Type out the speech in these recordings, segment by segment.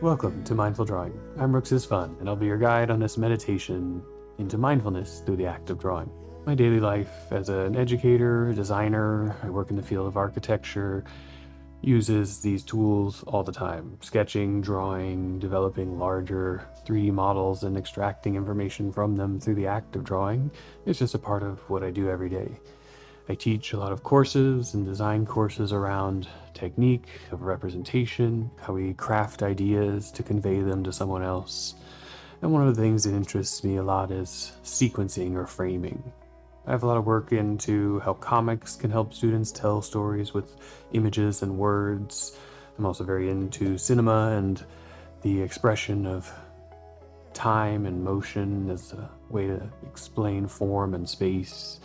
Welcome to Mindful Drawing. I'm Rooks' Fun, and I'll be your guide on this meditation into mindfulness through the act of drawing. My daily life as an educator, designer, I work in the field of architecture, uses these tools all the time. Sketching, drawing, developing larger 3D models, and extracting information from them through the act of drawing is just a part of what I do every day. I teach a lot of courses and design courses around technique of representation, how we craft ideas to convey them to someone else. And one of the things that interests me a lot is sequencing or framing. I have a lot of work into how comics can help students tell stories with images and words. I'm also very into cinema and the expression of time and motion as a way to explain form and space.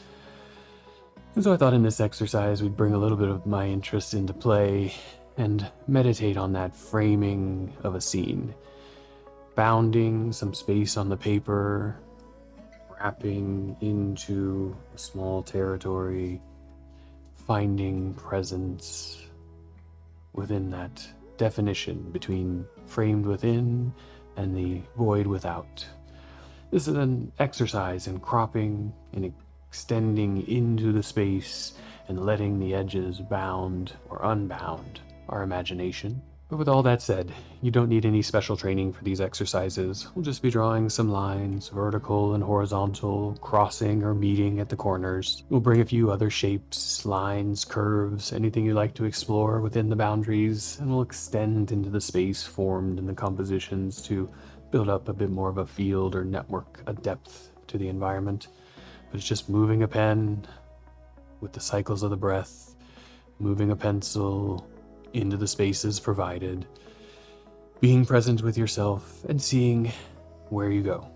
And so I thought in this exercise we'd bring a little bit of my interest into play and meditate on that framing of a scene. Bounding some space on the paper, wrapping into a small territory, finding presence within that definition between framed within and the void without. This is an exercise in cropping and extending into the space and letting the edges bound or unbound our imagination. But with all that said, you don't need any special training for these exercises. We'll just be drawing some lines, vertical and horizontal, crossing or meeting at the corners. We'll bring a few other shapes, lines, curves, anything you like to explore within the boundaries, and we'll extend into the space formed in the compositions to build up a bit more of a field or network, a depth to the environment. But it's just moving a pen with the cycles of the breath, moving a pencil into the spaces provided, being present with yourself and seeing where you go.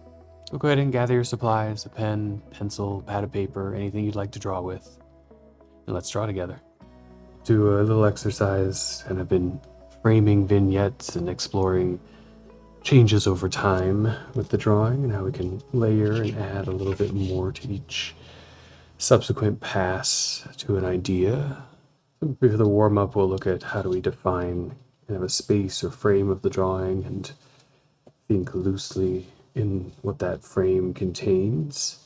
So go ahead and gather your supplies, a pen, pencil, pad of paper, anything you'd like to draw with, and let's draw together. Do a little exercise, and I've been framing vignettes and exploring changes over time with the drawing and how we can layer and add a little bit more to each subsequent pass to an idea. For the warm-up, we'll look at how do we define kind of a space or frame of the drawing and think loosely in what that frame contains.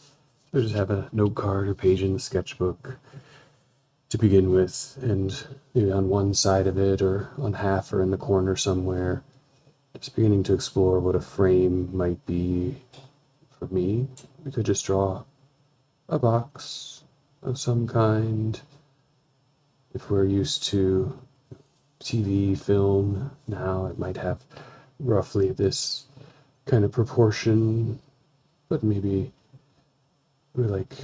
So just have a note card or page in the sketchbook to begin with, and maybe on one side of it or on half or in the corner somewhere, just beginning to explore what a frame might be. For me, we could just draw a box of some kind. If we're used to TV, film, now it might have roughly this kind of proportion, but maybe we're like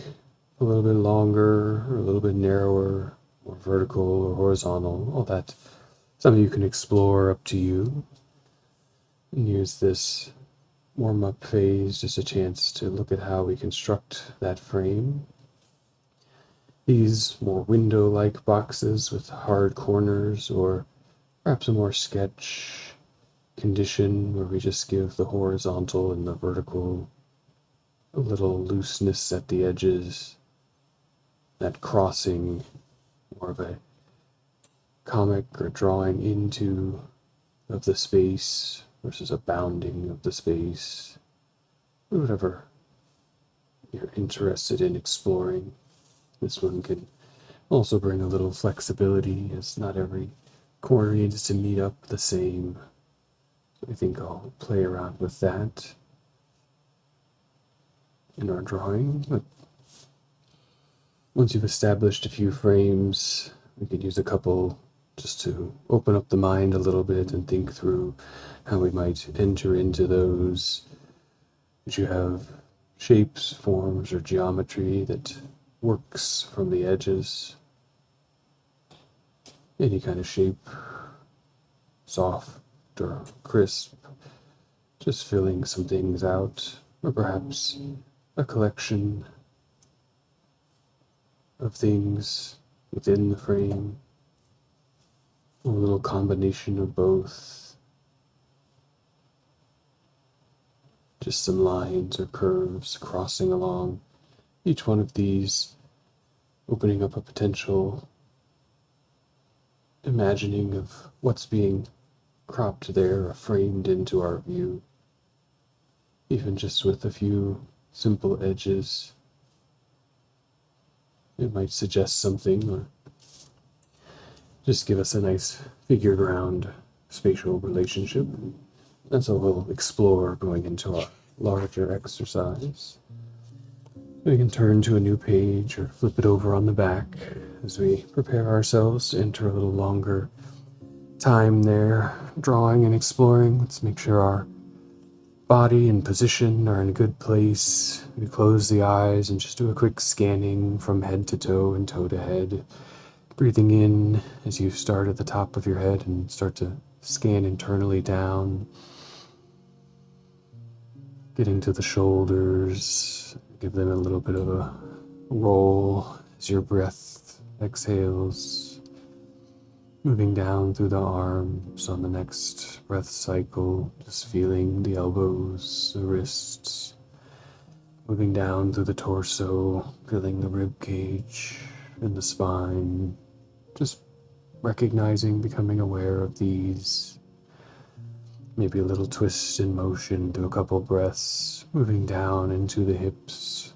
a little bit longer or a little bit narrower, or vertical or horizontal, all that. Something you can explore, up to you. And use this warm-up phase just a chance to look at how we construct that frame. These more window-like boxes with hard corners, or perhaps a more sketch condition where we just give the horizontal and the vertical a little looseness at the edges, that crossing, more of a comic or drawing into of the space versus a bounding of the space, whatever you're interested in exploring. This one can also bring a little flexibility, as not every corner needs to meet up the same. So I think I'll play around with that in our drawing. But once you've established a few frames, we could use a couple just to open up the mind a little bit and think through how we might enter into those. Would you have shapes, forms, or geometry that works from the edges? Any kind of shape, soft or crisp, just filling some things out, or perhaps a collection of things within the frame, or a little combination of both. Just some lines or curves crossing along each one of these, opening up a potential imagining of what's being cropped there or framed into our view, even just with a few simple edges. It might suggest something or just give us a nice figured round spatial relationship. That's what we'll explore going into our larger exercise. We can turn to a new page or flip it over on the back as we prepare ourselves to enter a little longer time there, drawing and exploring. Let's make sure our body and position are in a good place. We close the eyes and just do a quick scanning from head to toe and toe to head. Breathing in as you start at the top of your head and start to scan internally down. Getting to the shoulders, give them a little bit of a roll as your breath exhales. Moving down through the arms on the next breath cycle, just feeling the elbows, the wrists. Moving down through the torso, feeling the rib cage and the spine. Just recognizing, becoming aware of these. Maybe a little twist in motion through a couple breaths, moving down into the hips.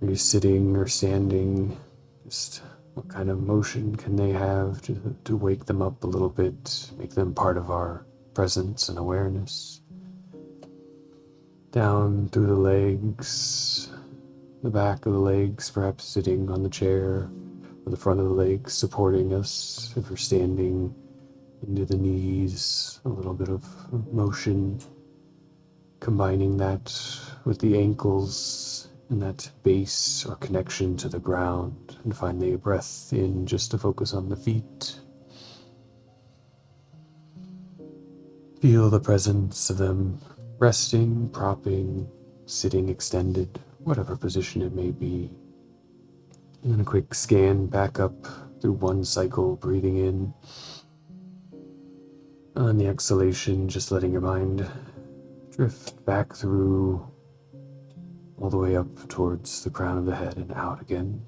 Are you sitting or standing? Just what kind of motion can they have to wake them up a little bit, make them part of our presence and awareness? Down through the legs, the back of the legs, perhaps sitting on the chair, or the front of the legs supporting us if we're standing. Into the knees, a little bit of motion, combining that with the ankles and that base or connection to the ground, and finally a breath in just to focus on the feet. Feel the presence of them resting, propping, sitting extended, whatever position it may be. And then a quick scan back up through one cycle, breathing in. On the exhalation, just letting your mind drift back through all the way up towards the crown of the head and out again.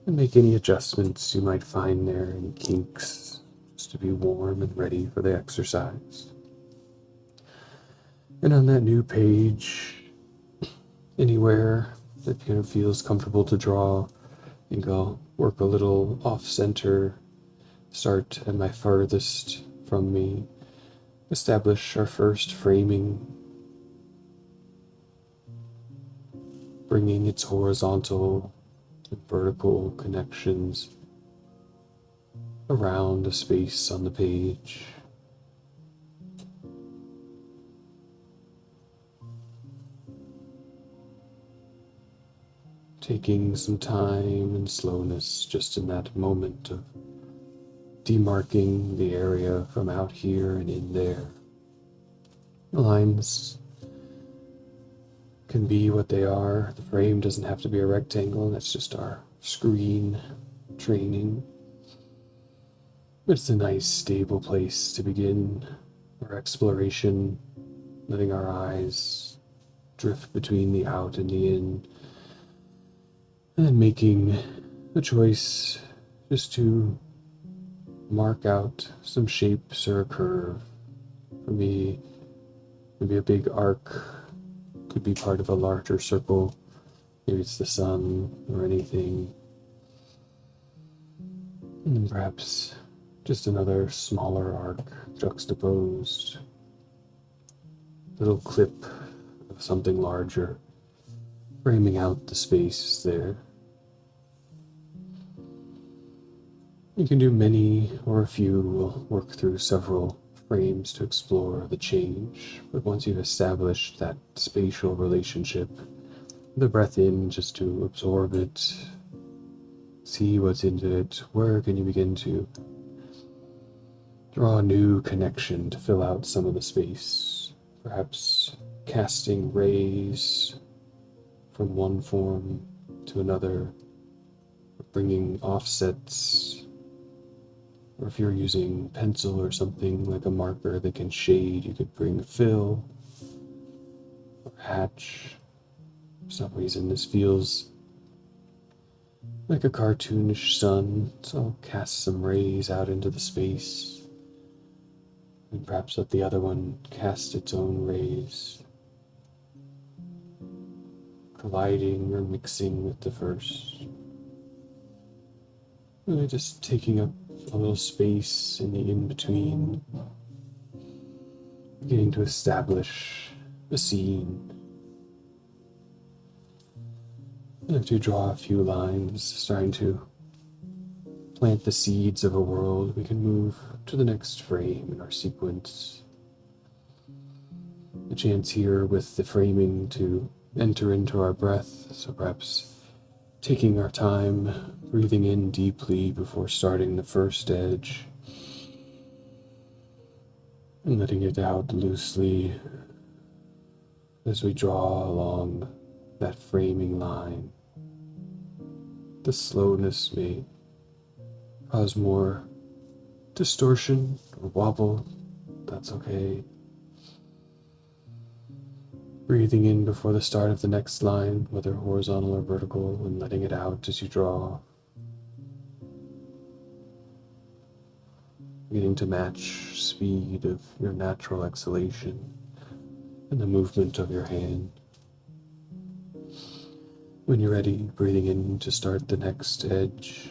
And make any adjustments you might find there, any kinks, just to be warm and ready for the exercise. And on that new page, anywhere that kind of feels comfortable to draw, I think I'll work a little off-center. Start at my farthest from me. Establish our first framing, bringing its horizontal and vertical connections around a space on the page. Taking some time and slowness just in that moment of demarking the area from out here and in there. The lines can be what they are. The frame doesn't have to be a rectangle. That's just our screen training. But it's a nice, stable place to begin our exploration, letting our eyes drift between the out and the in, and then making a choice just to mark out some shapes or a curve. For me, maybe a big arc could be part of a larger circle. Maybe it's the sun or anything. And then perhaps just another smaller arc juxtaposed. Little clip of something larger, framing out the space there. You can do many or a few. We'll work through several frames to explore the change, but once you've established that spatial relationship, the breath in just to absorb it, see what's into it, where can you begin to draw a new connection to fill out some of the space, perhaps casting rays from one form to another, bringing offsets. Or if you're using pencil or something like a marker that can shade, you could bring fill or hatch. For some reason, this feels like a cartoonish sun, so I'll cast some rays out into the space, and perhaps let the other one cast its own rays, colliding or mixing with the first. Really just taking up a little space in the in-between, beginning to establish a scene. And if you draw a few lines, starting to plant the seeds of a world, we can move to the next frame in our sequence. A chance here with the framing to enter into our breath, so perhaps taking our time, breathing in deeply before starting the first edge, and letting it out loosely as we draw along that framing line. The slowness may cause more distortion or wobble. That's okay. Breathing in before the start of the next line, whether horizontal or vertical, and letting it out as you draw. Beginning to match speed of your natural exhalation and the movement of your hand. When you're ready, breathing in to start the next edge.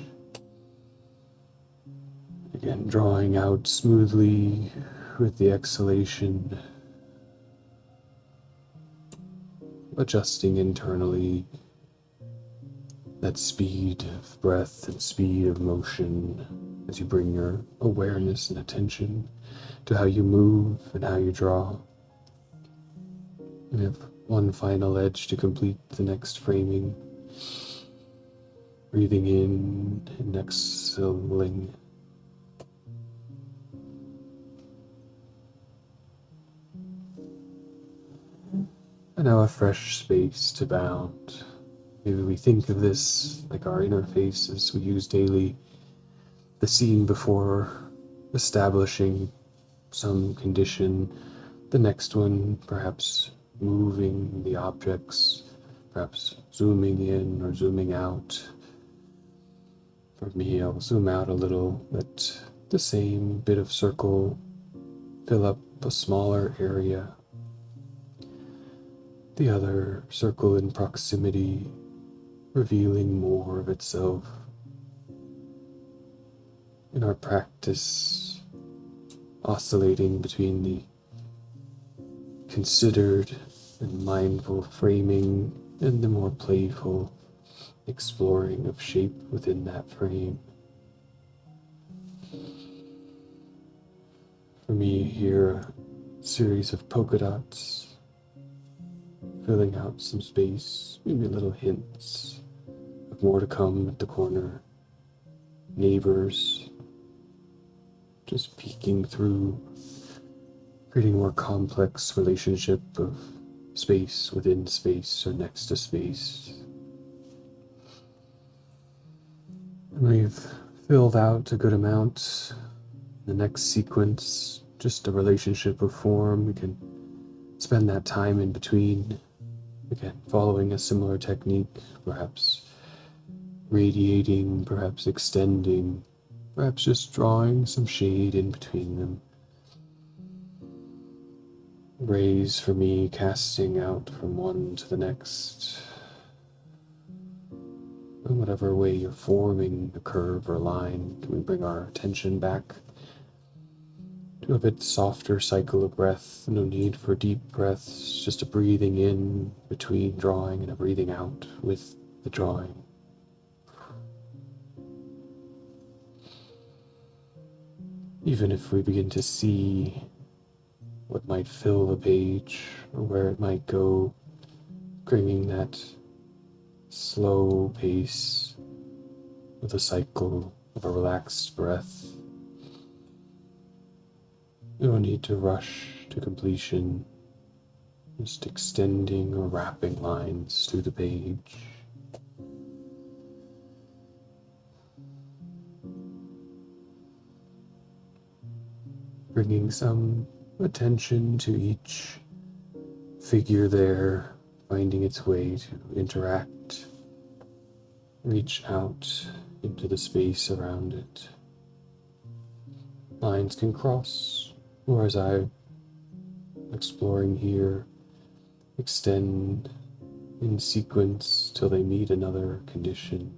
Again, drawing out smoothly with the exhalation, adjusting internally that speed of breath and speed of motion as you bring your awareness and attention to how you move and how you draw. We have one final edge to complete the next framing. Breathing in and exhaling. And now a fresh space to bound. Maybe we think of this like our interfaces we use daily, the scene before establishing some condition, the next one perhaps moving the objects, perhaps zooming in or zooming out. For me, I'll zoom out a little, let the same bit of circle fill up a smaller area. The other circle in proximity, revealing more of itself. In our practice, oscillating between the considered and mindful framing and the more playful exploring of shape within that frame. For me here, a series of polka dots, filling out some space, maybe little hints of more to come at the corner. Neighbors, just peeking through, creating a more complex relationship of space within space or next to space. And we've filled out a good amount. The next sequence, just a relationship of form. We can spend that time in between, again, following a similar technique, perhaps radiating, perhaps extending, perhaps just drawing some shade in between them. Rays for me casting out from one to the next. In whatever way you're forming a curve or line, can we bring our attention back to a bit softer cycle of breath? No need for deep breaths, just a breathing in between drawing and a breathing out with the drawing. Even if we begin to see what might fill the page or where it might go, bringing that slow pace with a cycle of a relaxed breath. We don't need to rush to completion, just extending or wrapping lines through the page. Bringing some attention to each figure there, finding its way to interact reach out into the space around it. Lines can cross, or as I'm exploring here, extend in sequence till they meet another condition,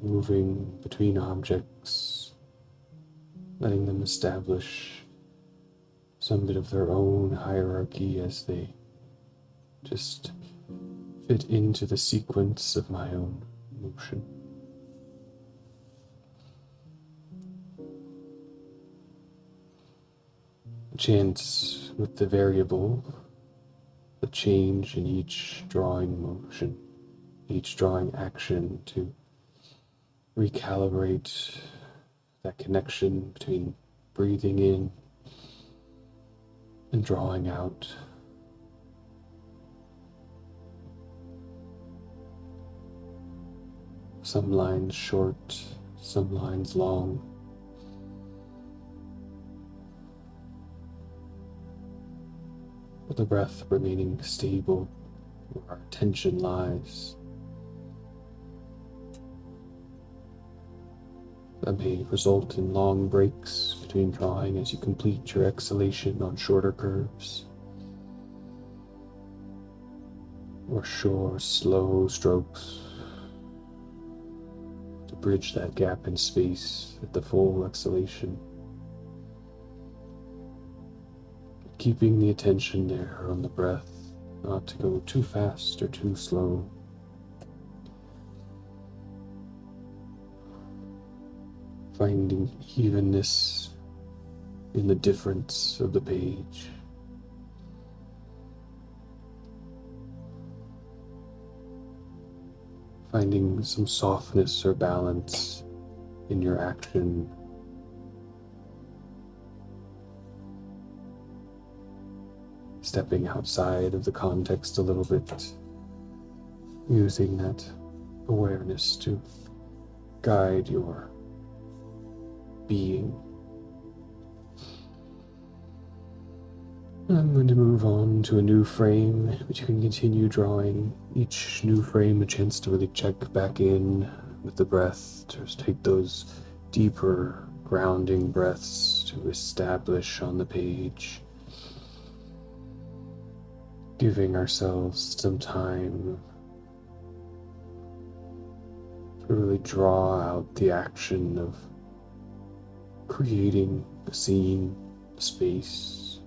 moving between objects, letting them establish some bit of their own hierarchy as they just fit into the sequence of my own motion. A chance with the variable, the change in each drawing motion, each drawing action to recalibrate that connection between breathing in and drawing out. Some lines short, some lines long. But the breath remaining stable where our attention lies. That may result in long breaks between drawing as you complete your exhalation on shorter curves, or short, slow strokes to bridge that gap in space at the full exhalation. Keeping the attention there on the breath, not to go too fast or too slow. Finding evenness in the difference of the page. Finding some softness or balance in your action. Stepping outside of the context a little bit, using that awareness to guide your being. I'm going to move on to a new frame, which you can continue drawing. Each new frame a chance to really check back in with the breath, to just take those deeper grounding breaths to establish on the page. Giving ourselves some time to really draw out the action of creating a scene, a space,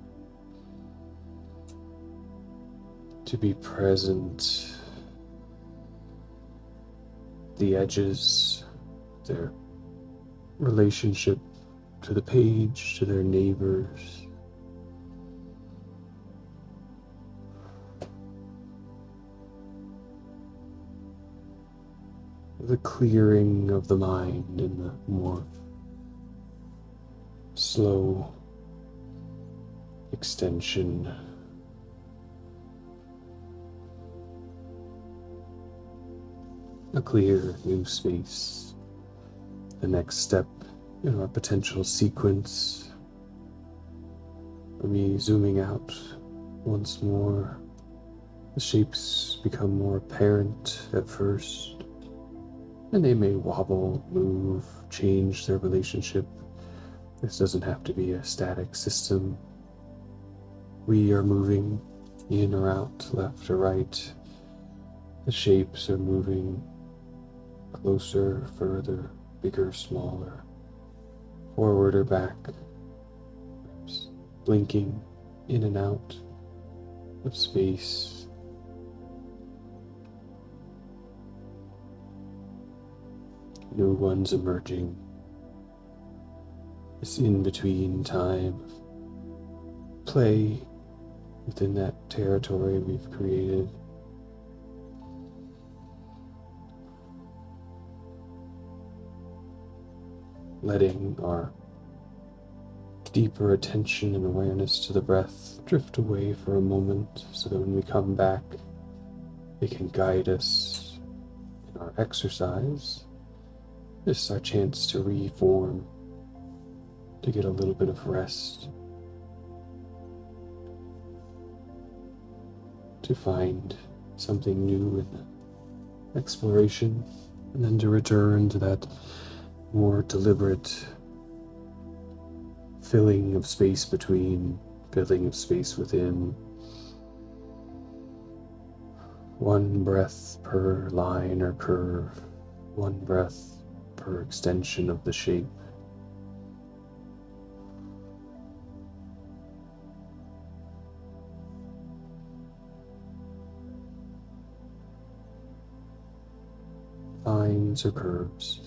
to be present, the edges, their relationship to the page, to their neighbors. The clearing of the mind and the more slow extension. A clear new space. The next step in our potential sequence. For me, zooming out once more, the shapes become more apparent at first. And they may wobble, move, change their relationship. This doesn't have to be a static system. We are moving in or out, left or right. The shapes are moving closer, further, bigger, smaller, forward or back, perhaps blinking in and out of space. New ones emerging. This in-between time of play within that territory we've created. Letting our deeper attention and awareness to the breath drift away for a moment so that when we come back, it can guide us in our exercise. This is our chance to reform, to get a little bit of rest, to find something new in exploration, and then to return to that more deliberate filling of space between, filling of space within. One breath per line or curve, one breath per extension of the shape. Lines or curves,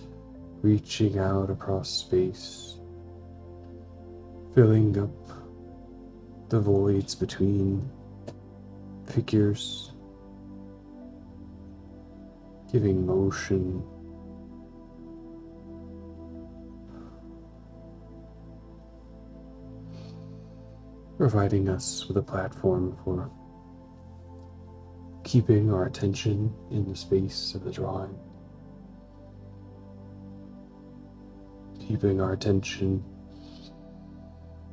reaching out across space, filling up the voids between figures, giving motion, providing us with a platform for keeping our attention in the space of the drawing, keeping our attention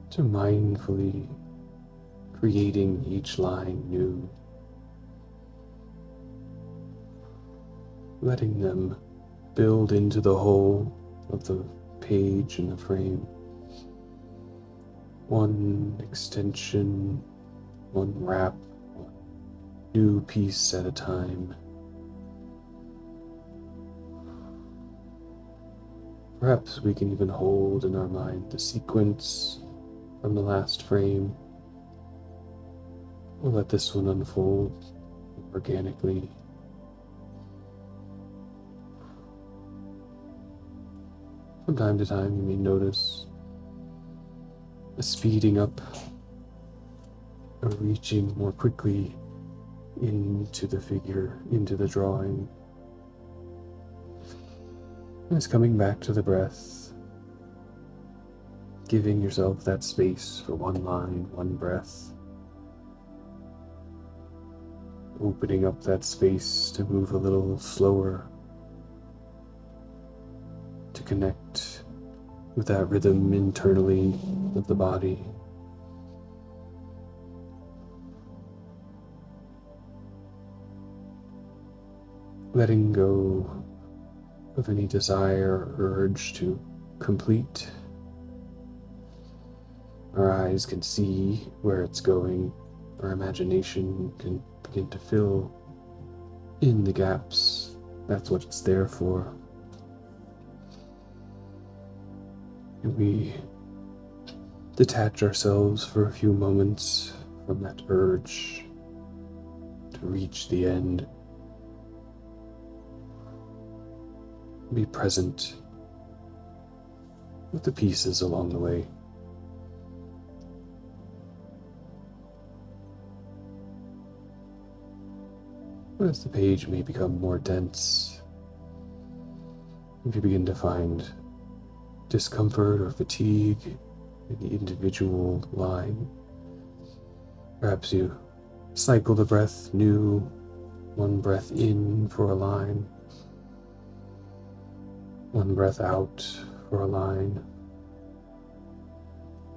to mindfully creating each line new, letting them build into the whole of the page and the frame. One extension, one wrap, one new piece at a time. Perhaps we can even hold in our mind the sequence from the last frame. We'll let this one unfold organically. From time to time, you may notice a speeding up, a reaching more quickly into the figure, into the drawing. And it's coming back to the breath, giving yourself that space for one line, one breath. Opening up that space to move a little slower, to connect with that rhythm internally of the body. Letting go of any desire or urge to complete. Our eyes can see where it's going. Our imagination can begin to fill in the gaps. That's what it's there for. And we detach ourselves for a few moments from that urge to reach the end. Be present with the pieces along the way. As the page may become more dense, if you begin to find discomfort or fatigue in the individual line, perhaps you cycle the breath new, one breath in for a line, one breath out for a line,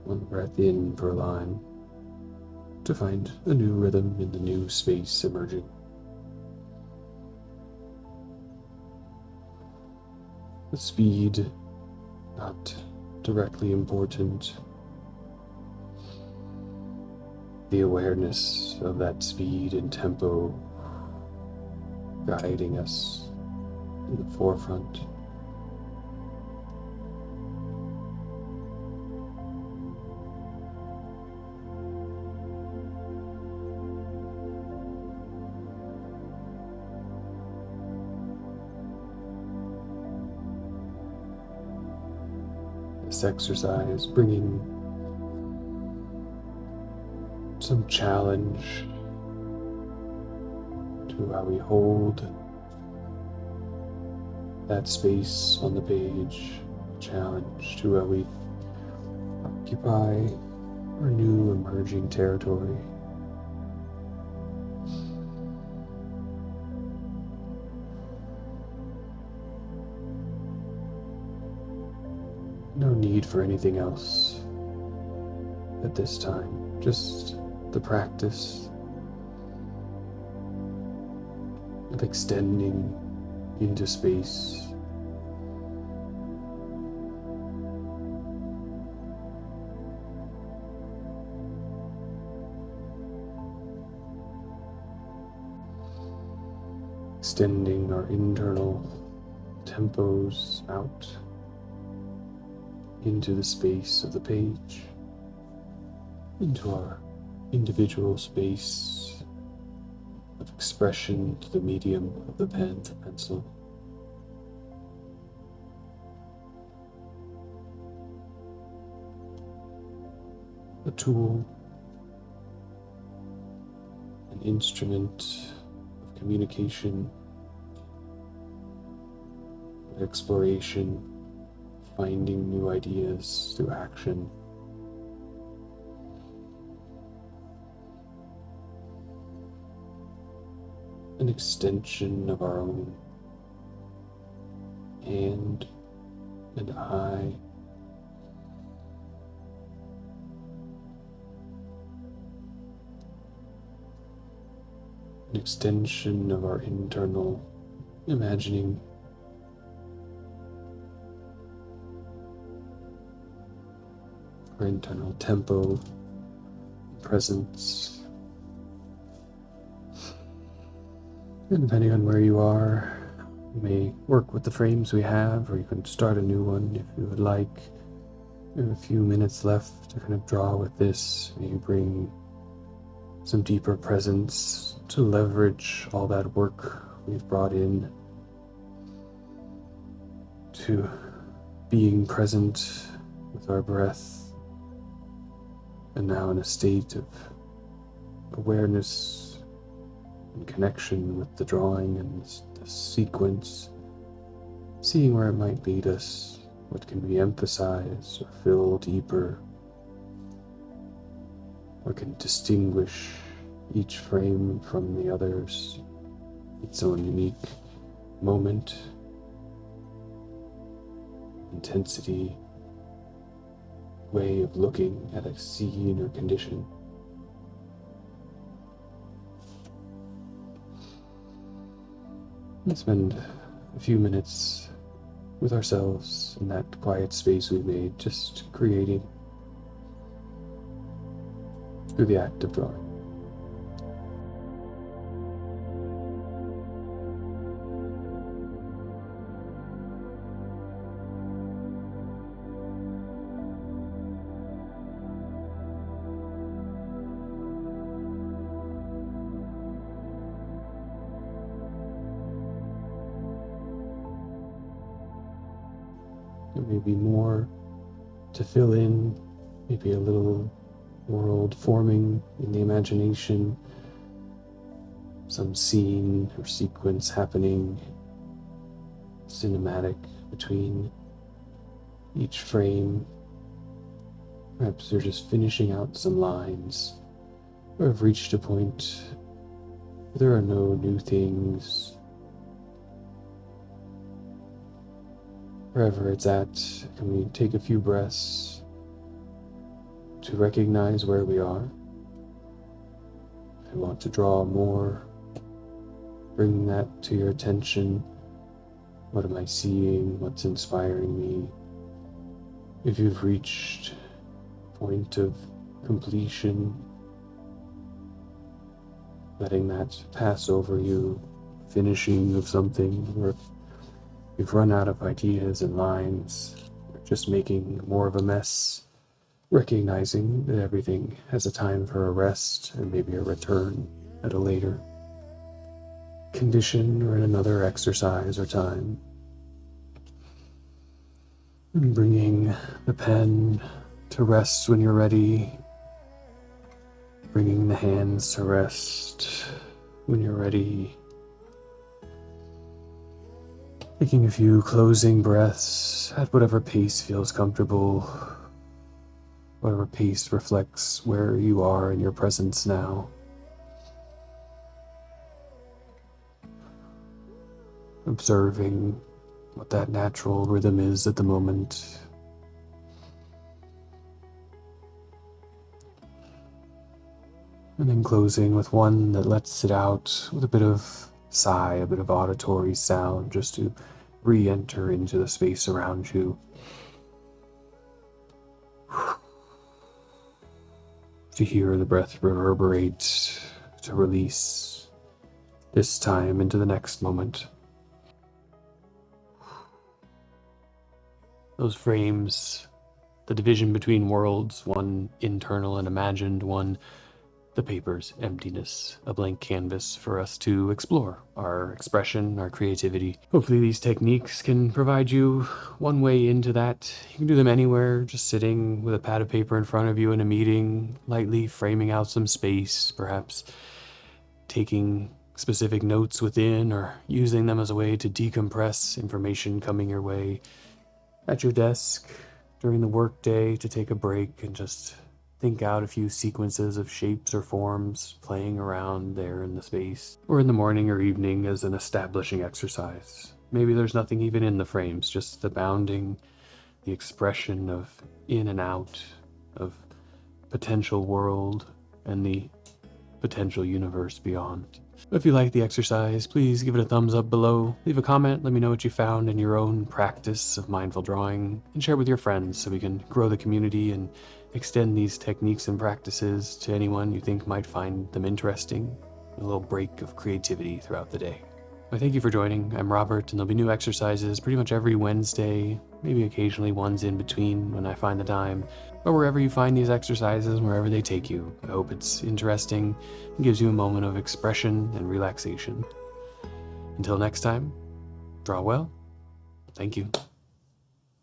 one breath in for a line, to find a new rhythm in the new space emerging. The speed, not directly important. The awareness of that speed and tempo guiding us in the forefront. This exercise bringing some challenge to how we hold that space on the page, challenge to how we occupy our new emerging territory. No need for anything else at this time, just the practice of extending into space. Extending our internal tempos out into the space of the page, into our individual space of expression to the medium of the pen, the pencil. A tool, an instrument of communication, of exploration, finding new ideas through action. An extension of our own hand and eye. An extension of our internal imagining. Our internal tempo, presence. And depending on where you are, you may work with the frames we have, or you can start a new one if you would like. We have a few minutes left to kind of draw with this. Maybe bring some deeper presence to leverage all that work we've brought in to being present with our breath, and now in a state of awareness and connection with the drawing and the sequence, seeing where it might lead us, what can we emphasize or fill deeper, what can distinguish each frame from the others, its own unique moment, intensity, way of looking at a scene or condition. And spend a few minutes with ourselves in that quiet space we made, just creating through the act of drawing. There may be more to fill in, maybe a little world forming in the imagination, some scene or sequence happening, cinematic between each frame. Perhaps you're just finishing out some lines, or have reached a point where there are no new things. Wherever it's at, can we take a few breaths to recognize where we are? If you want to draw more, bring that to your attention. What am I seeing? What's inspiring me? If you've reached a point of completion, letting that pass over you, finishing of something, or if you've run out of ideas and lines, or just making more of a mess, recognizing that everything has a time for a rest and maybe a return at a later condition or in another exercise or time. And bringing the pen to rest when you're ready, bringing the hands to rest when you're ready. Taking a few closing breaths at whatever pace feels comfortable, whatever pace reflects where you are in your presence now. Observing what that natural rhythm is at the moment. And then closing with one that lets it out with a bit of sigh, a bit of auditory sound, just to re-enter into the space around you. To hear the breath reverberate, to release, this time into the next moment. Those frames, the division between worlds, one internal and imagined, one the paper's emptiness, a blank canvas for us to explore our expression, our creativity. Hopefully these techniques can provide you one way into that. You can do them anywhere, just sitting with a pad of paper in front of you in a meeting, lightly framing out some space, perhaps taking specific notes within or using them as a way to decompress information coming your way at your desk during the workday, to take a break and just think out a few sequences of shapes or forms playing around there in the space, or in the morning or evening as an establishing exercise. Maybe there's nothing even in the frames, just the bounding, the expression of in and out, of potential world and the potential universe beyond. If you like the exercise, please give it a thumbs up below, leave a comment, let me know what you found in your own practice of mindful drawing, and share with your friends so we can grow the community and extend these techniques and practices to anyone you think might find them interesting. A little break of creativity throughout the day. Well, thank you for joining. I'm Robert, and there'll be new exercises pretty much every Wednesday, maybe occasionally ones in between when I find the time, but wherever you find these exercises, wherever they take you, I hope it's interesting and gives you a moment of expression and relaxation. Until next time, draw well. Thank you.